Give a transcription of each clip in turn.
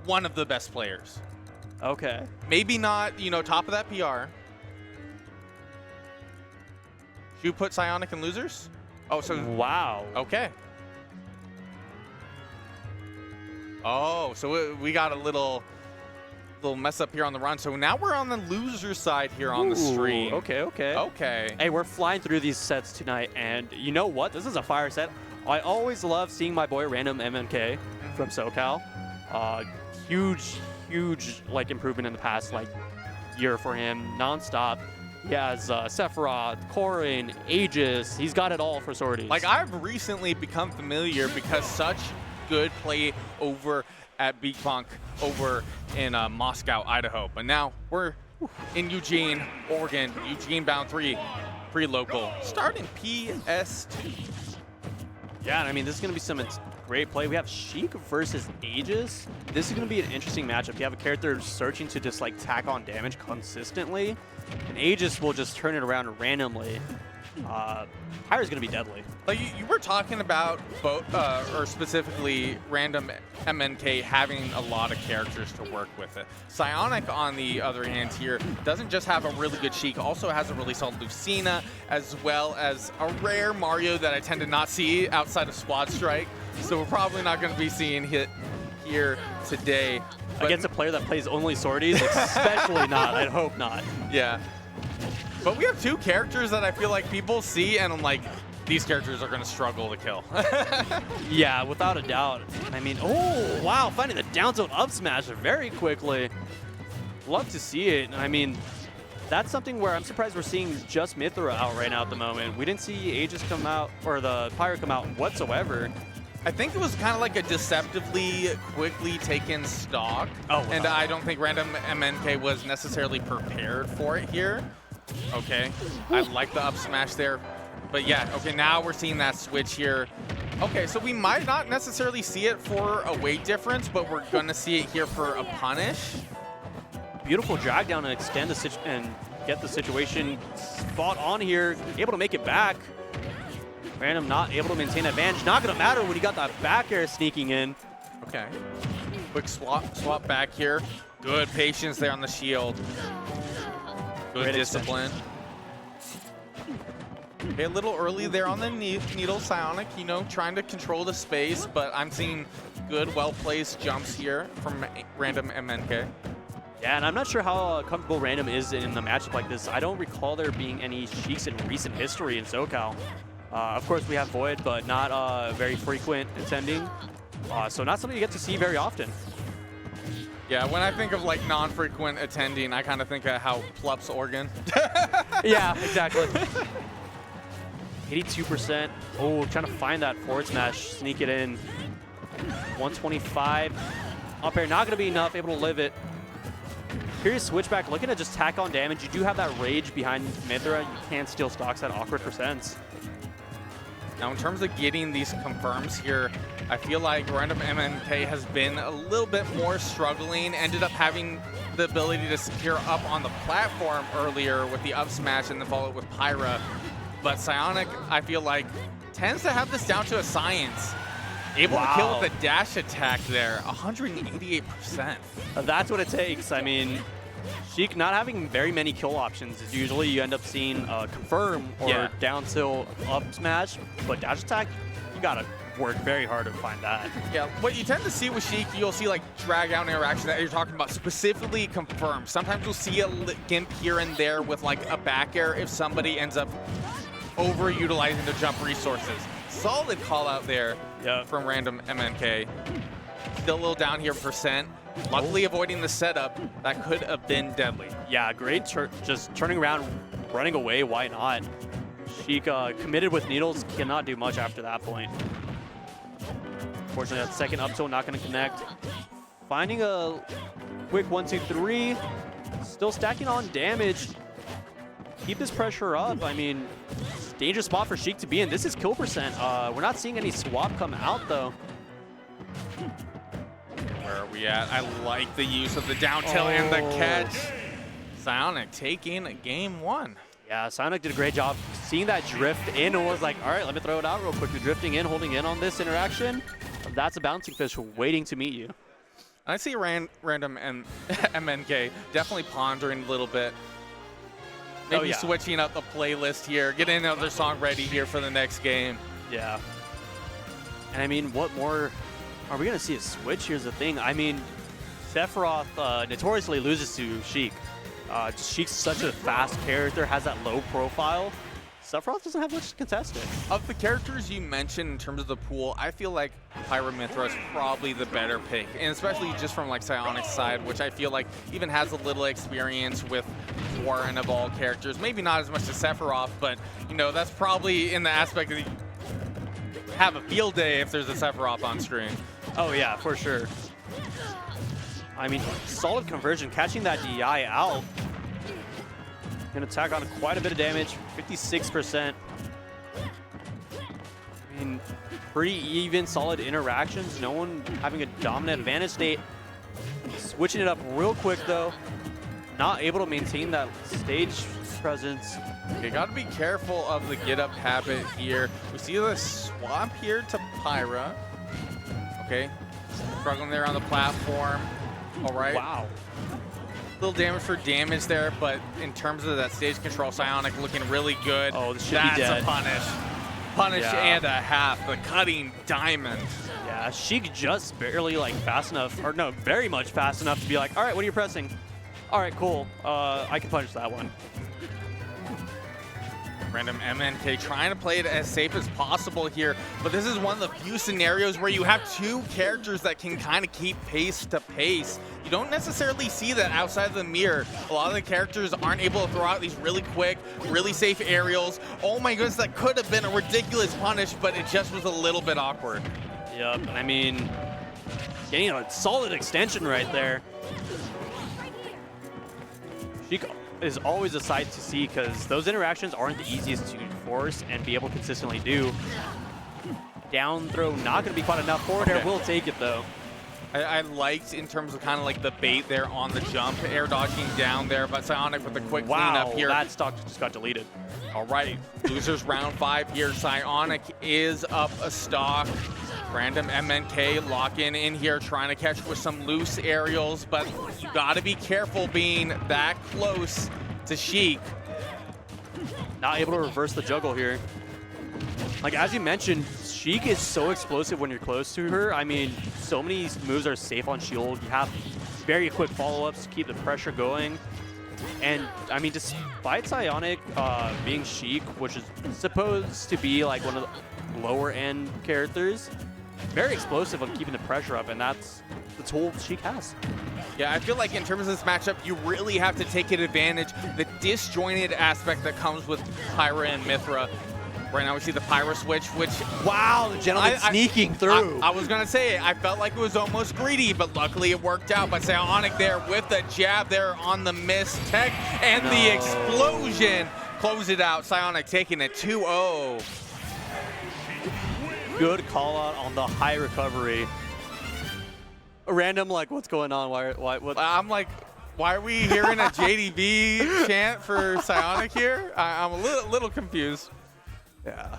one of the best players. Okay. Maybe not, you know, top of that PR. Should you put Psionic in losers? Oh, so Wow. okay. Oh, so we got a little mess up here on the run. So now we're on the loser side here on the stream. Okay, okay. Okay. Hey, we're flying through these sets tonight, and you know what? This is a fire set. I always love seeing my boy RandumMNK from SoCal. Huge like improvement in the past like year for him, nonstop. He has Sephiroth, Corrin, Aegis. He's got it all for sorties. Like, I've recently become familiar because such good play over at Beat Funk over in Moscow, Idaho. But now we're in Eugene, Oregon, EugeneBound 3, local, starting PS2. Yeah, and I mean, this is going to be some great play. We have Sheik versus Aegis. This is going to be an interesting matchup. You have a character searching to just like tack on damage consistently, and Aegis will just turn it around randomly. Pyra's going to be deadly. Like you were talking about both, or specifically RandumMNK having a lot of characters to work with it. Psionic, on the other hand here, doesn't just have a really good Sheik, also has a really solid Lucina, as well as a rare Mario that I tend to not see outside of Squad Strike. So we're probably not going to be seeing hit here today. Against a player that plays only sorties, especially not. I'd hope not. Yeah. But we have two characters that I feel like people see, and I'm like, these characters are going to struggle to kill. Yeah, without a doubt. I mean, oh, wow, finding the down tilt up smash very quickly. Love to see it. I mean, that's something where I'm surprised we're seeing just Mythra out right now at the moment. We didn't see Aegis come out, or the Pyra come out whatsoever. I think it was kind of like a deceptively quickly taken stock. Oh, and I don't think RandumMNK was necessarily prepared for it here. Okay, I like the up smash there. But yeah, okay, now we're seeing that switch here. Okay, so we might not necessarily see it for a weight difference, but we're gonna see it here for a punish. Beautiful drag down and extend the and get the situation spot on here. Able to make it back. Random not able to maintain advantage. Not gonna matter when you got that back air sneaking in. Okay, quick swap back here. Good patience there on the shield. Good Great discipline. Okay, a little early there on the needle Psionic, you know, trying to control the space, but I'm seeing good, well-placed jumps here from RandumMNK. Yeah, and I'm not sure how comfortable Random is in a matchup like this. I don't recall there being any Sheiks in recent history in SoCal. Of course, we have Void, but not very frequent attending. So not something you get to see very often. Yeah, when I think of like non-frequent attending, I kind of think of how Plups Oregon. Yeah, exactly. 82%. Oh, trying to find that forward smash, sneak it in. 125. Up air, not going to be enough, able to live it. Here's switchback, looking to just tack on damage. You do have that rage behind Mythra. You can steal stocks at awkward percents. Now, in terms of getting these confirms here, I feel like RandumMNK has been a little bit more struggling, ended up having the ability to secure up on the platform earlier with the up smash and then follow it with Pyra. But Psionic, I feel like, tends to have this down to a science. Able to kill with a dash attack there, 188%. That's what it takes. I mean, Sheik not having very many kill options is usually you end up seeing confirm or down tilt up smash, but dash attack, you gotta work very hard to find that. Yeah, what you tend to see with Sheik, you'll see like drag out interaction that you're talking about, specifically confirmed. Sometimes you'll see a gimp here and there with like a back air if somebody ends up overutilizing the jump resources. Solid call out there from RandumMNK. Still a little down here percent. Luckily avoiding the setup. That could have been deadly. Yeah, great. Just turning around, running away. Why not? Sheik committed with needles. Cannot do much after that point. Unfortunately, that second up tilt not going to connect. Finding a quick 1, 2, 3. Still stacking on damage. Keep this pressure up. I mean, dangerous spot for Sheik to be in. This is kill percent. We're not seeing any swap come out, though. Where are we at? I like the use of the down tilt and the catch. Psionic taking game 1. Yeah, Psionic did a great job seeing that drift in and was like, all right, let me throw it out real quick. Drifting in, holding in on this interaction. That's a bouncing fish waiting to meet you. I see Random and MNK definitely pondering a little bit. Maybe switching up the playlist here, getting another song ready here for the next game. Yeah. And I mean, what more are we going to see a switch? Here's the thing. I mean, Sephiroth notoriously loses to Sheik. Sheik's such a fast character, has that low profile. Sephiroth doesn't have much to contest it. Of the characters you mentioned in terms of the pool, I feel like Pyra Mythra is probably the better pick, and especially just from like Psionic's side, which I feel like even has a little experience with War and Evolved characters. Maybe not as much as Sephiroth, but you know, that's probably in the aspect of have a field day if there's a Sephiroth on screen. Oh yeah, for sure. I mean, solid conversion, catching that DI out. Gonna tag on quite a bit of damage, 56%. I mean, pretty even, solid interactions. No one having a dominant advantage state. Switching it up real quick though. Not able to maintain that stage presence. You gotta be careful of the get up habit here. We see the swap here to Pyra. Okay, struggling there on the platform. All right. Wow. Little damage for damage there, but in terms of that stage control, Psionic looking really good. Oh, this should That's be dead. A punish. Punish and a half. The cutting diamond. Yeah, Sheik just barely like fast enough, or no, very much fast enough to be like, all right, what are you pressing? All right, cool. I can punish that one. RandumMNK trying to play it as safe as possible here, but this is one of the few scenarios where you have two characters that can kind of keep pace to pace. You don't necessarily see that outside of the mirror. A lot of the characters aren't able to throw out these really quick, really safe aerials. Oh my goodness, that could have been a ridiculous punish, but it just was a little bit awkward. Yep, I mean, getting a solid extension right there. Sheik is always a sight to see because those interactions aren't the easiest to force and be able to consistently do. Down throw not going to be quite enough. Forward air will take it though. I liked in terms of kind of like the bait there on the jump, air dodging down there, but Psionic with a quick cleanup here. That stock just got deleted. All right, losers round 5 here. Psionic is up a stock. RandumMNK locking in here, trying to catch with some loose aerials, but you gotta be careful being that close to Sheik. Not able to reverse the juggle here. Like, as you mentioned, Sheik is so explosive when you're close to her. I mean, so many moves are safe on shield. You have very quick follow-ups to keep the pressure going. And, I mean, despite Psionic being Sheik, which is supposed to be like one of the lower-end characters, very explosive on keeping the pressure up, and that's the tool Sheik has. Yeah, I feel like in terms of this matchup, you really have to take advantage the disjointed aspect that comes with Pyra and Mythra. Right now we see the Pyra switch, which... Wow, the gentleman sneaking through. I was going to say, I felt like it was almost greedy, but luckily it worked out. But Psionic there with the jab there on the miss tech, and the explosion close it out. Psionic taking it 2-0. Good call out on the high recovery. Random, like, what's going on? What? I'm like, why are we hearing a JDB chant for Psionic here? I'm a little confused. Yeah.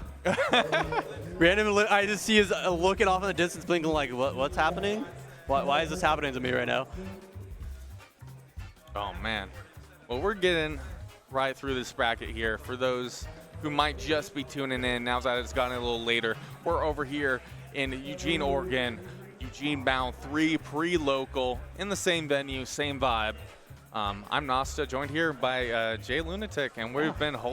Random, I just see his looking off in the distance, blinking like, what's happening? Why is this happening to me right now? Oh, man. Well, we're getting right through this bracket here. For those who might just be tuning in, now that it's gotten a little later, we're over here in Eugene, Oregon, EugeneBound 3 pre-local, in the same venue, same vibe. I'm Nasta, joined here by Jay Lunatic, and we've been holding